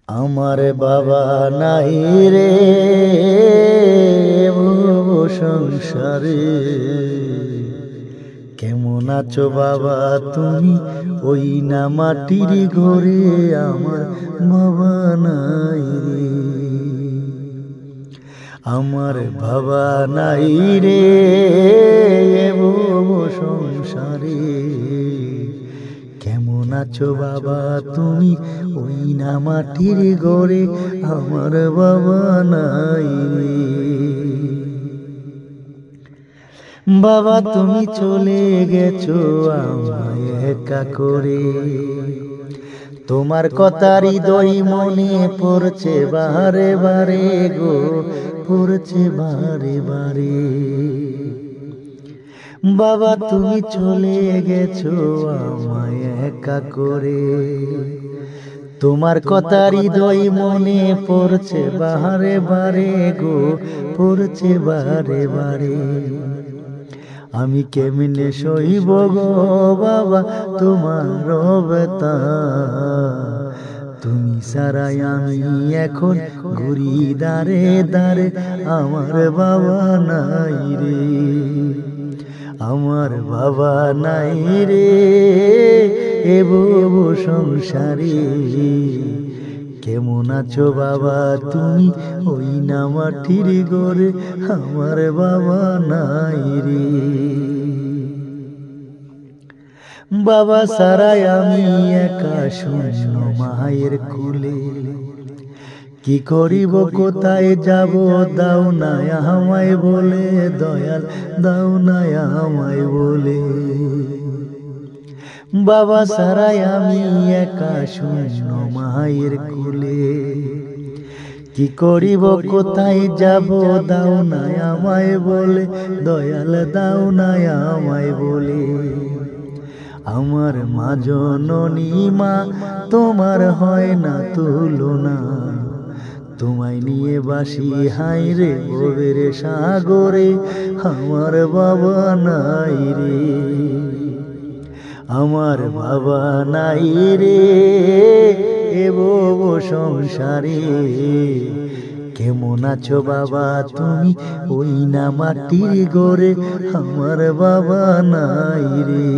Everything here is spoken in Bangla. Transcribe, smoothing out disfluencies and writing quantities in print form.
আমার বাবা নাই রে সংসারে, কেমন আছো বাবা তুমি? ওই না মাটির ঘরে আমার বাবা নাই রে। আমার বাবা নাই রে সংসারে, কেমন আছো বাবা তুমি? ওই না মাটির ঘরে আমার বাবা নাই রে। বাবা তুমি চলে গেছো আমায় একা করে, তোমার কথা হৃদয় মনে পড়ছে বারে বারে গো, পড়ছে বারে বারে। বাবা তুমি চলে গেছো আমায় একা করে, তোমার কথা হৃদয় মনে পড়ছে বারে বারে গো, পড়ছে বারে বারে। আমি কেমনে সইব গো বাবা তোমার ব্যথা, তুমি সারাই আমি এখন ঘুরি দাঁড়ে দাঁড়ে, আমার বাবা নাই রে। আমার বাবা নাই রে এ সংসারে, কেমন আছো বাবা তুমি? ওই না মাটির ঘরে আমার বাবা নাই রে। বাবা সারাই আমি একা শূন্য মায়ের কুলে, কি করিব কোথায় যাব? দাও না আমায় বলে দয়াল, দাও না আমায় বলে। বাবা সারাই আমি একা শূন্য মায়ের কুলে, কি করিব কোথায় যাব? দাও না আমায় বলে দয়াল, দাও না আমায় বলে। আমার মা জননী মা তোমার হয় না তুলনা, তোমায় নিয়ে বাসি হাই রে গভীর সাগরে, আমার বাবা নাই রে। আমার বাবা নাই রে এ সংসারে, কেমন আছো বাবা তুমি? ওই না মাটির ঘরে আমার বাবা নাই রে।